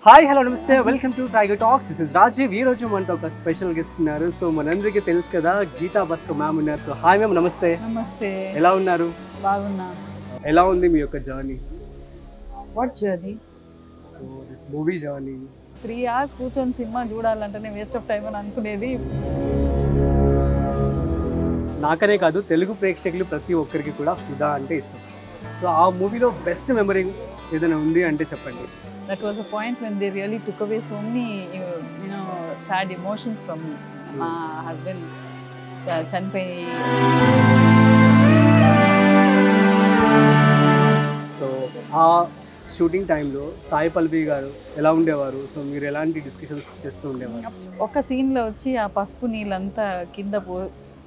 Hi hello నమస్తే welcome to Tiger Talks. This is Rajiv. ఈ రోజు మనతో ఒక స్పెషల్ గెస్ట్ ఉన్నారు. సో మనందరికీ తెలుసు కదా, గీతా భాస్కర్ మ్యామ్ ఉన్నారు. సో హాయ్ మ్యామ్, నమస్తే. నమస్తే. ఎలా ఉన్నారు? బాగున్నా. ఎలా ఉంది మీ యొక్క journey? What journey? So this movie journey 3 hours కూర్చొని సినిమా చూడాలంటేనే వేస్ట్ ఆఫ్ టైం అని అనుకునేది. నాకనే కాదు, తెలుగు ప్రేక్షకులు ప్రతి ఒక్కరికి కూడా ఫిదా అంటే ఇష్టం. సో ఆ మూవీలో బెస్ట్ మెమరీ ఏదైనా ఉంది అంటే చెప్పండి. That was a point when they really took away so many sad emotions from me. మా హస్బెండ్ చనిపోయి. సో ఆ షూటింగ్ టైంలో సాయి పల్లవి గారు ఎలా ఉండేవారు? సో మీరు ఎలాంటి డిస్కషన్స్ చేస్తూ ఉండేవారు? ఒక సీన్లో వచ్చి ఆ పసుపు నీళ్ళంతా కింద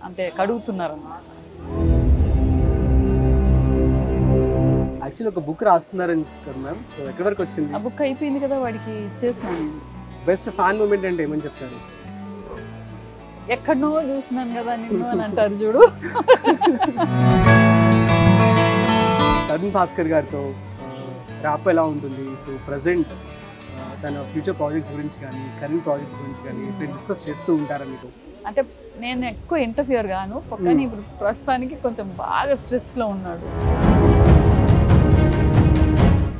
అంటే కడుగుతున్నారు అన్నమాట. యాక్చువల్లీ ఒక బుక్ రాస్తున్నారని కదా మ్యామ్. సో ఎక్కడి వరకు వచ్చింది? ఆ బుక్ అయిపోయింది కదా, వాడికి ఇచ్చేసాను. బెస్ట్ ఫ్యాన్ మూమెంట్ అంటే ఏమని చెప్తారు? ఎక్కడనో చూసినాను కదా నిన్ను అని అంటారు చూడు. తరుణ్ భాస్కర్ గారితో ర్యాప్ ఎలా ఉంటుంది? సో ప్రజెంట్ తన ఫ్యూచర్ ప్రాజెక్ట్స్ గురించి కానీ కరెంట్ ప్రాజెక్ట్స్ గురించి కానీ ఇప్పుడు డిస్కస్ చేస్తూ ఉంటారా మీకు? అంటే నేను ఎక్కువ ఇంటర్ఫియర్ గాను, కానీ ఇప్పుడు ప్రస్తుతానికి కొంచెం బాగా స్ట్రెస్లో ఉన్నాడు.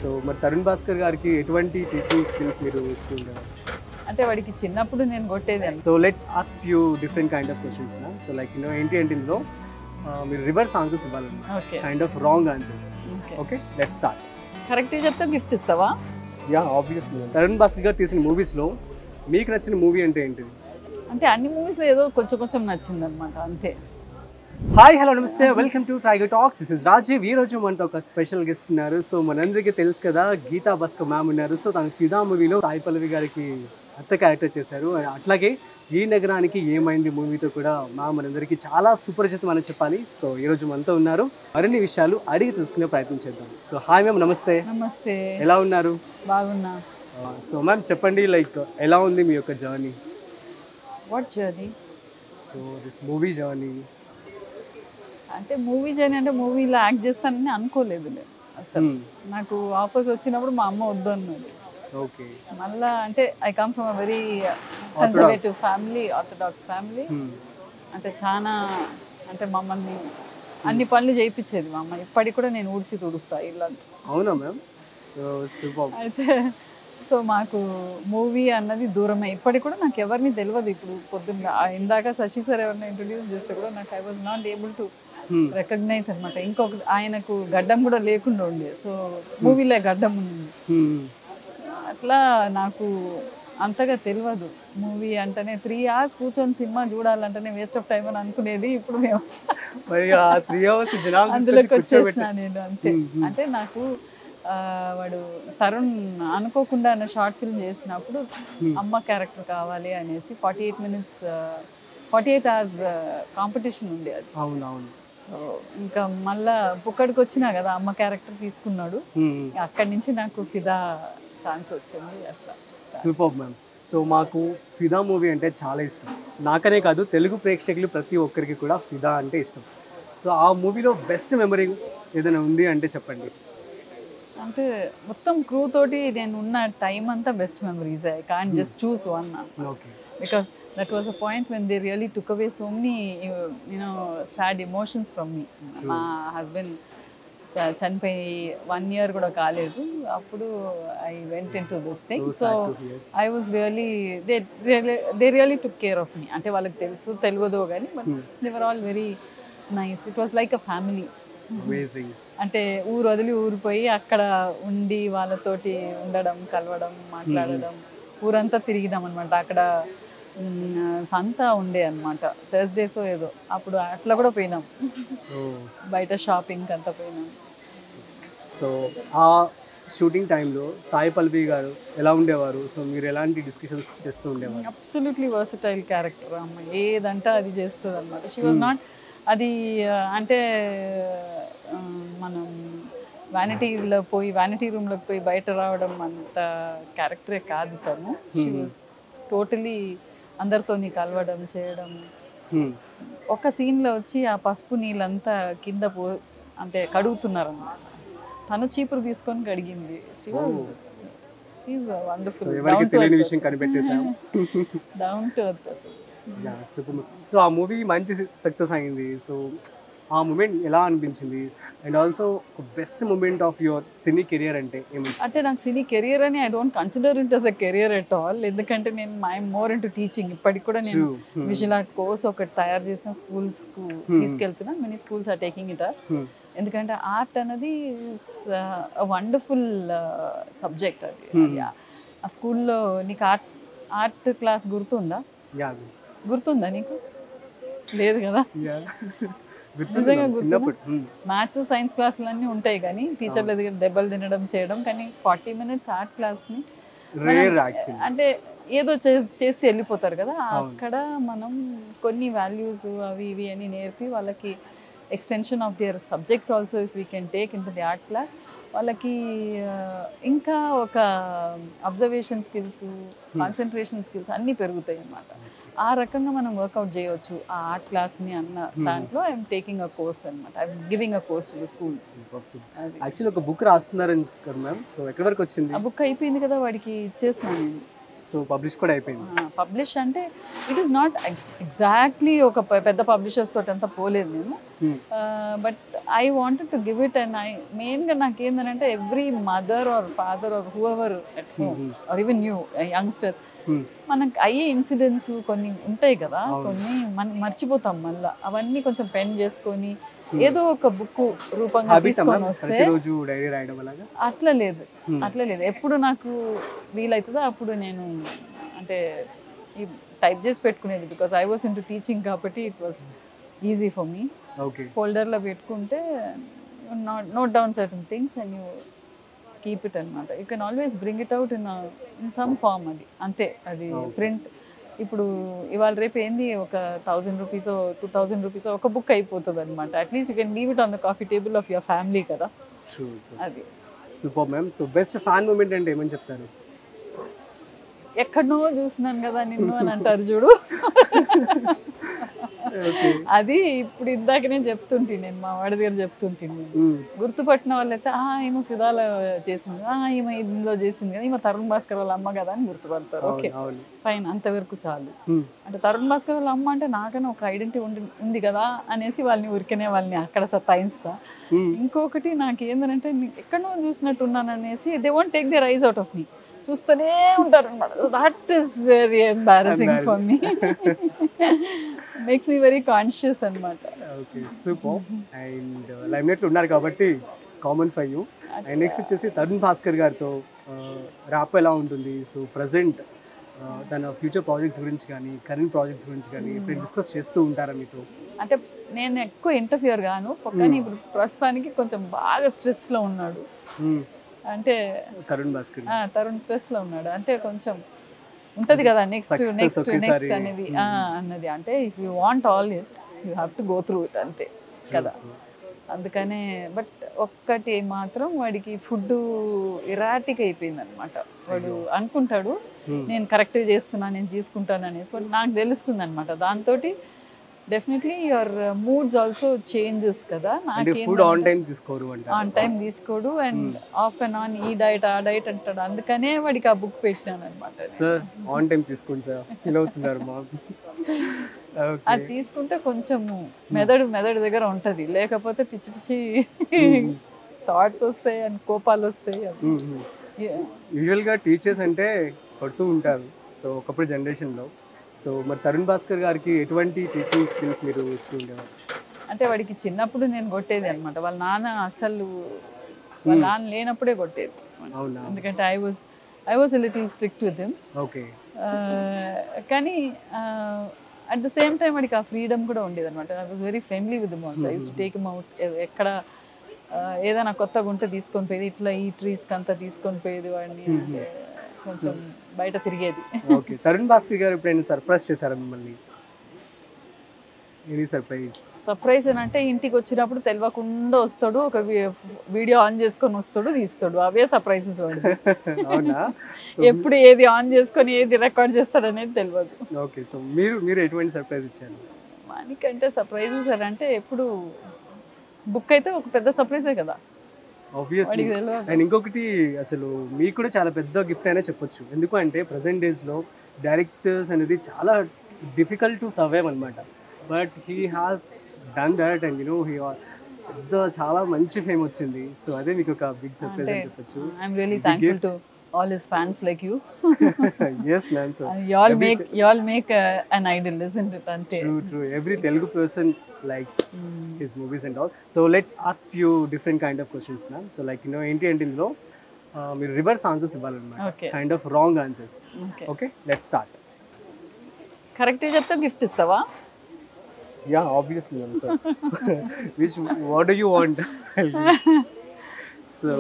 సో మరి తరుణ్ భాస్కర్ గారికి ఎటువంటి టీచింగ్ స్కిల్స్ మీరు ఇస్తూ ఉంటారు? అంటే వాడికి చిన్నప్పుడు నేను కొట్టేది. So let's ask few different kind of questions ma'am. So like ఏంటి అంటే ఇందులో మీరు రివర్స్ ఆన్సర్స్ ఇవ్వాలన్నమాట. Okay. Kind of wrong answers. Okay, let's start. కరెక్ట్గా చెప్తే గిఫ్ట్ ఇస్తావా? Yeah, obviously. తరుణ్ భాస్కర్ గారు తీసిన మూవీస్లో మీకు నచ్చిన మూవీ అంటే ఏంటిది? అంటే అన్ని మూవీస్లో ఏదో కొంచెం కొంచెం నచ్చింది అనమాట, అంతే. హాయ్ హలో నమస్తే welcome to Tiger Talks. This is Rajiv. ఈ రోజు మనతో ఒక స్పెషల్ గెస్ట్ ఉన్నారు. సో మనందరికీ తెలుసు కదా, గీతా భాస్కర్ మ్యామ్ ఉన్నారు. సో తన ఫిదా మూవీలో సాయి పల్లవి గారికి అత్త క్యారెక్టర్ చేశారు. అట్లాగే ఈ నగరానికి ఏమైంది మూవీతో కూడా మ్యామ్ మనందరికీ చాలా సుపరిచితం అని చెప్పాలి. సో ఈ రోజు మనతో ఉన్నారు. మరిన్ని విషయాలు అడిగి తెలుసుకునే ప్రయత్నం చేద్దాం. సో హాయ్ మ్యామ్, నమస్తే. నమస్తే. ఎలా ఉన్నారు? బాగున్నా. సో మ్యామ్ చెప్పండి, లైక్ ఎలా ఉంది మీ యొక్క journey? What journey? So this movie journey. అంటే మూవీ జర్నీ అంటే మూవీలో యాక్ట్ చేస్తానని అనుకోలేదు నేను అసలు. నాకు ఆఫర్స్ వచ్చినప్పుడు మా అమ్మ వద్దు అన్నది. ఓకే. మళ్ళా అంటే I come from a very conservative family, orthodox family. అంటే చాలా అంటే మమ్మల్ని అన్ని పనులు చేయించేది మా అమ్మ. ఇప్పటికి కూడా నేను ఊడ్చి తుడుస్తా ఇల్లు. అవునా మ్యామ్? సూపర్. అయితే సో మాకు మూవీ అన్నది దూరమే. ఇప్పటికి కూడా నాకు ఎవరిని తెలియదు. ఇప్పుడు పొద్దున్న ఇందాక శశి సార్ ఎవరిని ఇంట్రొడ్యూస్ చేస్తే కూడా నాకు I was not able to recognise అనమాట. ఇంకొక ఆయనకు గడ్డం కూడా లేకుండా ఉండే. సో మూవీలో గడ్డం ఉంది. అట్లా నాకు అంతగా తెలియదు. మూవీ అంటేనే 3 hours కూర్చొని సినిమా చూడాలంటేనే వేస్ట్ ఆఫ్ టైం అని అనుకునేది. ఇప్పుడు మేము అందులోకి వచ్చేసిన నేను, అంతే. అంటే నాకు వాడు తరుణ్ అనుకోకుండా అన్న షార్ట్ ఫిల్మ్ చేసినప్పుడు అమ్మ క్యారెక్టర్ కావాలి అనేసి 48 hours కాంపిటీషన్ ఉంది అది. అవునవును. సో ఇంకా మళ్ళా పుక్కడికి వచ్చినా కదా, అమ్మ క్యారెక్టర్ తీసుకున్నాడు. అక్కడి నుంచి నాకు ఫిదా ఛాన్స్ వచ్చింది. అట్లా సూపర్ మ్యామ్. సో మాకు ఫిదా మూవీ అంటే చాలా ఇష్టం. నాకనే కాదు, తెలుగు ప్రేక్షకులు ప్రతి ఒక్కరికి కూడా ఫిదా అంటే ఇష్టం. సో ఆ మూవీలో బెస్ట్ మెమరీ ఏదైనా ఉంది అంటే చెప్పండి. అంటే మొత్తం క్రూ తోటి నేను ఉన్న టైం అంతా best memories. I can't just choose one. Okay. Because that was a point when they really took away so many sad emotions from me. మా హస్బెండ్ చనిపోయి 1 year కూడా కాలేదు. అప్పుడు I went into this thing. So I was really they really took care of me. అంటే వాళ్ళకి తెలుసు తెలియదో కానీ, but they were all very nice. It was like a family. అంటే ఊరు వదిలి ఊరిపోయి అక్కడ ఉండి వాళ్ళతోటి ఉండడం, కలవడం, మాట్లాడడం, ఊరంతా తిరిగిదాం అనమాట. అక్కడ సంత ఉండే అనమాట, థర్స్డేస్ ఏదో. అప్పుడు అట్లా కూడా పోయినాం, బయట షాపింగ్ అంతా పోయినాం. సో ఆ షూటింగ్ టైంలో సాయి పల్లవి గారు ఎలా ఉండేవారు? సో మీరు ఎలాంటి డిస్కషన్స్ చేస్తూ ఉండేవారు? అబ్సల్యూట్లీ వర్సటైల్ క్యారెక్టర్ అమ్మ. ఏదంటే అది చేస్తుంది అనమాట. షీ వాజ్ నాట్ అది అంటే మనం వ్యానిటీ రూమ్లోకి పోయి బయట రావడం అంత క్యారెక్టరే కాదు తను. షీ వాజ్ టోటలీ అందరితో కలవడం చేయడం. ఒక సీన్లో వచ్చి ఆ పసుపు నీళ్ళంతా కింద అంటే కడుగుతున్నారు అన్నమాట. తను చీపురు తీసుకొని కడిగింది. షీఈ్ సో వండర్ఫుల్ ఎవరికి తెలియని విషయం కనిపెట్టేసాం. డౌన్ టు ఎర్త్ అసలు. సో ఆ మూవీ మంచి సక్సెస్ అయింది. సో ఆ మూమెంట్ ఎలా అనిపించింది? And also best moment of your cine career అంటే ఏమి? అంటే నాకు సినీ కెరియర్ అని I don't consider it as a career at all. ఎందుకంటే నేను ఐఎమ్ మోర్ ఇంటూ టీచింగ్. ఇప్పటికి కూడా నేను విజువల్ ఆర్ట్ కోర్స్ ఒకటి తయారు చేసిన స్కూల్స్కు తీసుకెళ్తున్నా. Many schools are taking it up. ఎందుకంటే ఆర్ట్ అనేది వండర్ఫుల్ సబ్జెక్ట్. అది ఆ స్కూల్లో నీకు ఆర్ట్ క్లాస్ గుర్తుందా? నీకు లేదు కదా? మ్యాథ్స్ సైన్స్ క్లాసులు అన్నీ ఉంటాయి కానీ టీచర్ల దగ్గర దెబ్బలు తినడం చేయడం. కానీ 40 minutes ఆర్ట్ క్లాస్ని అంటే ఏదో చేసి వెళ్ళిపోతారు కదా. అక్కడ మనం కొన్ని వాల్యూస్ అవి ఇవి అని నేర్పి వాళ్ళకి extension of their subjects also if we can take into the art class, వాళ్ళకి ఇంకా ఒక అబ్జర్వేషన్ స్కిల్స్, కాన్సన్ట్రేషన్ స్కిల్స్ అన్నీ పెరుగుతాయి అన్నమాట. ఆ రకంగా మనం వర్కౌట్ చేయవచ్చు ఆ ఆర్ట్ క్లాస్ని అన్న దాంట్లో ఐఎమ్ టేకింగ్ అ కోర్స్ అనమాట. I'm giving a course to schools. Actually ఒక బుక్ రాస్తున్నారని కదా మ్యామ్, సో ఎక్కడి వరకు వచ్చింది? ఆ బుక్ అయిపోయింది కదా, వాడికి ఇచ్చేసాను నేను. సో పబ్లిష్ కూడా అయిపోయింది. పబ్లిష్ అంటే ఇట్ ఈస్ నాట్ ఎగ్జాక్ట్లీ ఒక పెద్ద పబ్లిషర్స్ తోటి అంతా పోలేదు నేను. But I wanted to give it. And మెయిన్గా నాకు ఏంటంటే every mother or father or whoever at home or even new youngsters, మనకు అయ్యే ఇన్సిడెంట్స్ కొన్ని ఉంటాయి కదా, కొన్ని మనం మర్చిపోతాం. మళ్ళీ అవన్నీ కొంచెం పెన్ చేసుకొని ఏదో ఒక బుక్ రూపంగా తీసుకొని వస్తే అట్లా లేదు. ఎప్పుడు నాకు వీలవుతుందో అప్పుడు నేను అంటే ఈ టైప్ చేసి పెట్టుకునేది. Because I was into teaching కాబట్టి it was easy for me. ఫోల్డర్లో పెట్టుకుంటే note down certain things and you keep it అనమాట. You can always bring it out in some form. అది అంతే. అది ప్రింట్ ఇప్పుడు ఇవాళ రేపు ఏంది ఒక 1000 rupees 2000 rupees ఒక బుక్ అయిపోతుంది అనమాట. At least you can leave it on the coffee table of your family కదా. అది super ma'am. So best fan moment అంటే ఏమని చెప్తారు? ఎక్కడనో చూస్తున్నాను కదా నిన్ను అని అంటారు చూడు. అది ఇప్పుడు ఇందాక నేను చెప్తుంటే, నేను మా వాడి దగ్గర చెప్తుంటే, గుర్తుపట్టిన వాళ్ళైతే ఈమె ఫిదాలో చేసింది, ఈమె ఇందులో చేసింది కదా, ఈమె తరుణ్ భాస్కర్ వాళ్ళ అమ్మ కదా అని గుర్తుపడతారు. ఓకే ఫైన్, అంతవరకు చాలు. అంటే తరుణ్ భాస్కర్ వాళ్ళ అమ్మ అంటే నాకనే ఒక ఐడెంటిటీ ఉంది కదా అనేసి వాళ్ళని ఉరికనే వాళ్ళని అక్కడ సతాయిస్తా. ఇంకొకటి నాకు ఏంటంటే ఎక్కడో చూసినట్టు ఉన్నాను అనేసి they won't take the rise out of me, చూస్తూనే ఉంటారు అనమాట. That is very embarrassing for me, makes me very conscious అనమాట. Okay super. అండ్ లైమ్లైట్లో ఉన్నారు కాబట్టి it's common for you. And next వచ్చేసి తరుణ్ భాస్కర్ గారితో ర్యాప్ ఎలా ఉంటుంది? సో ప్రజెంట్ తన ఫ్యూచర్ ప్రాజెక్ట్స్ గురించి కానీ కరెంట్ ప్రాజెక్ట్స్ గురించి కానీ ఇప్పుడు డిస్కస్ చేస్తూ ఉంటారా మీతో? అంటే నేను ఎక్కువ ఇంటర్ఫియర్ గాను, కానీ ఇప్పుడు ప్రస్తుతానికి కొంచెం బాగా స్ట్రెస్లో ఉన్నాడు. అంటే తరుణ్ స్ట్రెస్ లో ఉన్నాడు. అంటే కొంచెం ఉంటది కదా నెక్స్ట్ అనేది అన్నది. అంటే if you want all it you have to go through it అంతే కదా. అందుకనే బట్ ఒక్కటి మాత్రం వాడికి ఫుడ్ ఇరాటిక్ అయిపోయింది అనమాట. వాడు అనుకుంటాడు నేను కరెక్ట్గా చేస్తున్నా, నేను తీసుకుంటాను అనేసి, బట్ నాకు తెలుస్తుంది అనమాట. దాంతో definitely your moods also changes కదా. ఆన్ టైం తీసుకోడు అండ్ ఆఫ్ అండ్ ఆన్ ఈ డైట్ ఆ డైట్ అంటాడు. అందుకనే వాడికి ఆ బుక్ పెట్టినాను అనమాట. అది తీసుకుంటే కొంచెం మెదడు దగ్గర ఉంటది, లేకపోతే పిచ్చి పిచ్చి థాట్స్ వస్తాయి అండ్ కోపాలు వస్తాయి. యూజువల్గా టీచర్స్ అంటే కొడుతూ ఉంటారు. సో ఒకప్పుడు జనరేషన్లో సో మరి తరుణ్ భాస్కర్ గారికి ఎటువంటి టీచింగ్ స్కిల్స్ మీరు ఇస్తూ ఉండేవారు? అంటే వాడికి చిన్నప్పుడు నేను కొట్టేది అనమాట. వాళ్ళ నాన్న అసలు వాళ్ళ నాన్న లేనప్పుడే కొట్టేది. ఎందుకంటే I was a little strict with him. Okay. కానీ అట్ ద సేమ్ టైం వాడికి ఆ ఫ్రీడమ్ కూడా ఉండేది అనమాట. I was very friendly with him also. I use to take him out. ఎక్కడ ఏదైనా కొత్తగా ఉంటే తీసుకొని పోయేది, ఇట్లా ఈ ట్రీస్కి అంతా తీసుకొని పోయేది వాడిని. కొంచెం బయట తిరిగేది. ఓకే. తరుణ్ భాస్కర్ గారు ఎప్పుడైనా సర్ప్రైజ్ చేశారా మిమ్మల్ని? ఎనీ సర్ప్రైజ్ అంటే ఇంటికి వచ్చినప్పుడు తెలియకుండా వస్తాడు, ఒక వీడియో ఆన్ చేసుకొని వస్తాడు, తీస్తాడు. అవే సర్ప్రైజెస్ వాడు. ఎప్పుడు ఏది ఆన్ చేసుకొని ఏది రికార్డ్ చేస్తాడు అనేది తెలియదు. ఓకే. సో మీరు ఎటువంటి సర్ప్రైజ్ ఇచ్చారు? మనకంటే సర్ప్రైజెస్ అంటే ఎప్పుడు బుక్ అయితే ఒక పెద్ద సర్ప్రైజే కదా. ఆబ్వియస్లీ. వాడికి తెలియదు. అండ్ ఇంకొకటి అసలు మీకు కూడా చాలా పెద్ద గిఫ్ట్ అయినా చెప్పొచ్చు. ఎందుకంటే ప్రజెంట్ డేస్లో డైరెక్టర్స్ అనేది చాలా డిఫికల్ట్ టు సర్వైవ్ అనమాట. But he has done that and పెద్ద చాలా మంచి ఫేమ్ వచ్చింది. సో అదే మీకు ఒక బిగ్ సర్ప్రైజ్ అని చెప్పొచ్చు. I'm really thankful to all his fans like you. Yes ma'am. So you all make an idol, isn't it? Ante. True. Every Telugu person likes his movies and all. So let's ask few different kind of questions ma'am. So like enti indilo మీరు reverse answers ఇవ్వాలన్నమాట. Okay. Kind of wrong answers. Okay. Let's start. Correct చెప్తే gift ఇస్తావా? Yeah, obviously ma'am. So what do you want? So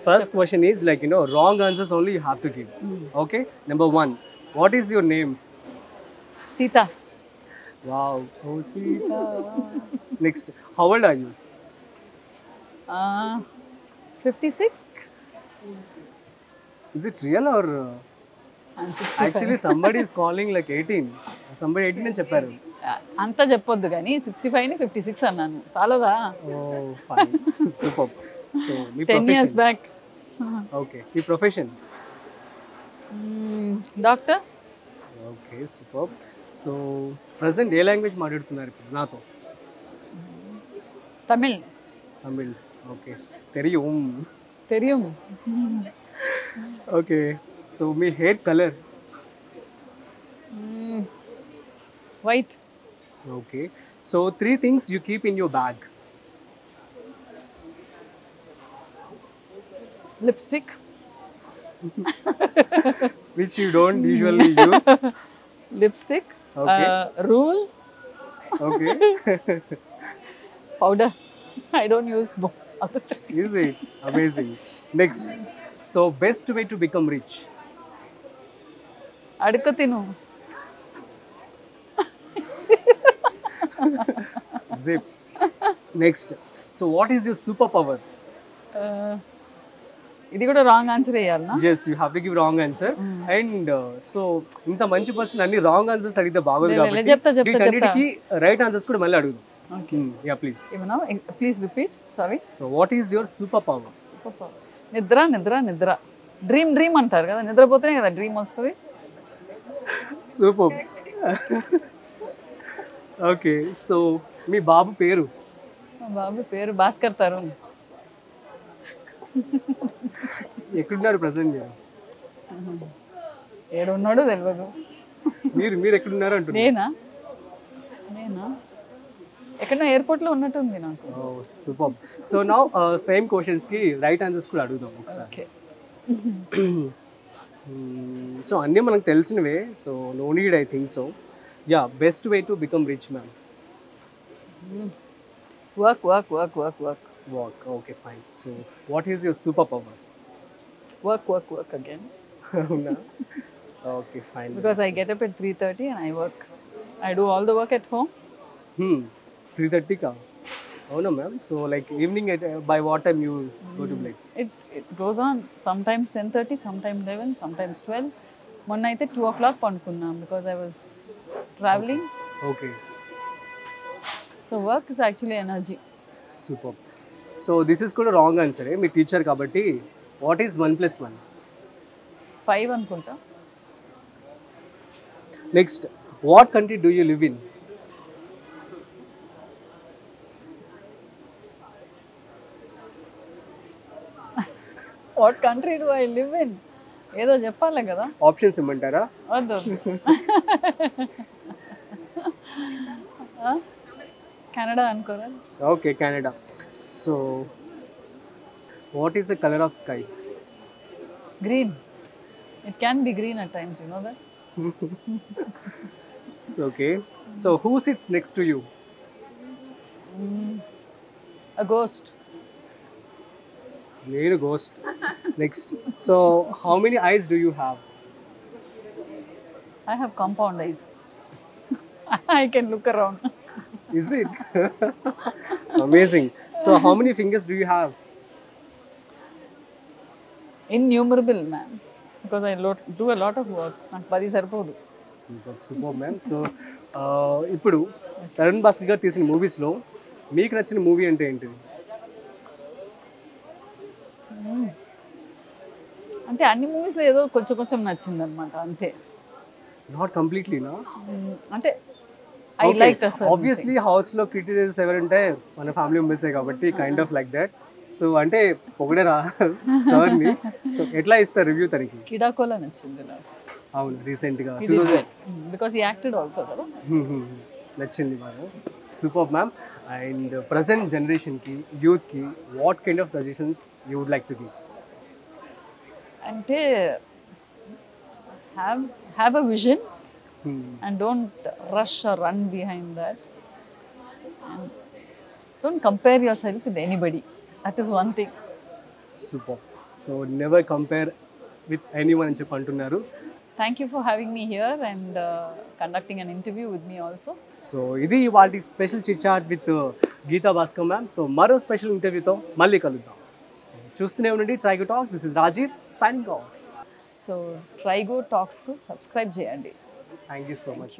first question is like wrong answers only you have to give. Okay, number 1, what is your name? Sita. Wow, oh Sita. Next, how old are you? 56. Is it real or I'm 65. actually somebody is calling like 18? Somebody 18 అని చెప్పారు. అంతా చెప్పొద్దు కానీ 65 ని 56 అన్నాను. చాలదా? Oh fine. Super. So మీ 10 years profession. back. Okay, మీ profession. Doctor. Okay super. So present ఏ లాంగ్వేజ్ మాట్లాడుతున్నారు ఇప్పుడు నాతో? తమిళ్. తమిళ్. ఓకే తెలియం. తెలియం. ఓకే సో మీ hair colour? White. Okay so 3 things you keep in your bag. Lipstick. Which you don't usually use. Lipstick. Okay. Rule. Okay. Powder. I don't use both. Other three. Is it? Amazing. Next. So best way to become rich. అడుక్క తిను. Zip. Next. So what is your superpower? ఇది కూడా wrong answer వేయాలనా? Yes, you have to give wrong answer. And so ఇంత మంచి person అన్ని wrong answers అడిగితే బాగోదు కాబట్టి చెప్తా. వీటన్నిటికీ రైట్ ఆన్సర్స్ కూడా మళ్ళీ అడుగుదాం. Yeah please. ఏమన్నా? Please repeat. Sorry. So what is your super power? నిద్ర. నిద్ర. నిద్ర. డ్రీమ్ అంటారు కదా, నిద్రపోతేనే కదా డ్రీమ్ వస్తుంది. సూపర్. ఓకే సో మీ బాబు పేరు? మా బాబు పేరు భాస్కర్ తరుణ్. ఎక్కడున్నారు ప్రజెంట్ మీరు? ఏడున్నాడో తెలియదు. మీరు ఎక్కడున్నారు అంటున్నారు? నేనా ఎక్కడో ఎయిర్పోర్ట్లో ఉన్నట్టుంది నాకు. సూపర్. సో నౌ సేమ్ క్వశ్చన్స్కి రైట్ ఆన్సర్స్ కూడా అడుగుదాం ఒకసారి. ఓకే. సో అన్నీ మనకు తెలిసినవే. So no need I think so. Yeah best way to become rich ma'am. Work. Work. Okay, fine. So, what is your superpower? Work again. Okay, fine. Because I get up at 3:30 and I work. I do all the work at home. 3:30 ka? Oh no, ma'am. So, like evening by what time you go to bed? It goes on. Sometimes 10:30, sometimes 11, sometimes 12. మొన్న అయితే 2 o'clock పండుకున్నాం because I was traveling. Okay. So work is actually energy. Super. So this is కూడా wrong answer. మీ teacher కాబట్టి what is 1 + 1? 5 అనుకుంటా. Next, what country do you live in? What country do I live in? ఏదో చెప్పాలి కదా. Options ఇమ్మంటారా? వద్దు. Canada అనుకోరా? Okay, Canada. So what is the colour of sky? Green. It can be green at times, you know that. Okay. So who sits next to you? A ghost. నేను ghost. Next, so how many ice do you have? I have compound eyes. I can look around. Is it? Amazing. So how many fingers do you have? Innumerable, man. Because I do a lot of work. నాకు 10 సరిపోదు. Super ma'am. So ఇప్పుడు తరుణ్ భాస్కర్ గారు తీసిన మూవీస్లో మీకు నచ్చిన movie అంటే ఏంటిది? అంటే అన్ని మూవీస్లో ఏదో కొంచెం కొంచెం నచ్చింది అనమాట అంతే. నాట్ కంప్లీట్లీనా? అంటే ఐ లైక్ ఆబ్వియస్లీ హౌస్లో క్రిటిసైజర్స్ ఎవరంటే మన ఫ్యామిలీ మెంబర్సే కాబట్టి kind of like that. So అంటే పొగడరా సార్ని. సో ఎట్లా ఇస్తారు రివ్యూ తనకి? కిడాకోలా నచ్చింది నాకు. అవును, రీసెంట్గా బికాస్ ఈ యాక్టెడ్ ఆల్సో కదా. నచ్చింది బాగా. Super ma'am. అండ్ ప్రజెంట్ జనరేషన్కి యూత్కి what kind of suggestions you would like to give? అంటే have a vision and don't rush or run behind that, and don't compare yourself with anybody. That is one thing. Super. So never compare with anyone అని చెప్పి అంటున్నారు. Thank you for having me here and conducting an interview with me also. సో ఇది వాటి special chit chat with Geeta Bhaskar ma'am. So మరో special ఇంటర్వ్యూతో మళ్ళీ కలుద్దాం. సో చూస్తూనే ఉండండి Trigo Talks. This is Rajiv signing off. So Trigo టాక్స్కు సబ్స్క్రైబ్ చేయండి. Thank you so much.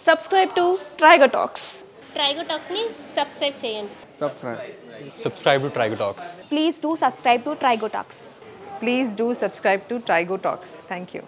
Subscribe to Trigo Talks. Trigo టాక్స్ని సబ్స్క్రైబ్ చేయండి. Subscribe to Trigo Talks. Please do subscribe to Trigo Talks. Please do subscribe to Trigo Talks. Thank you.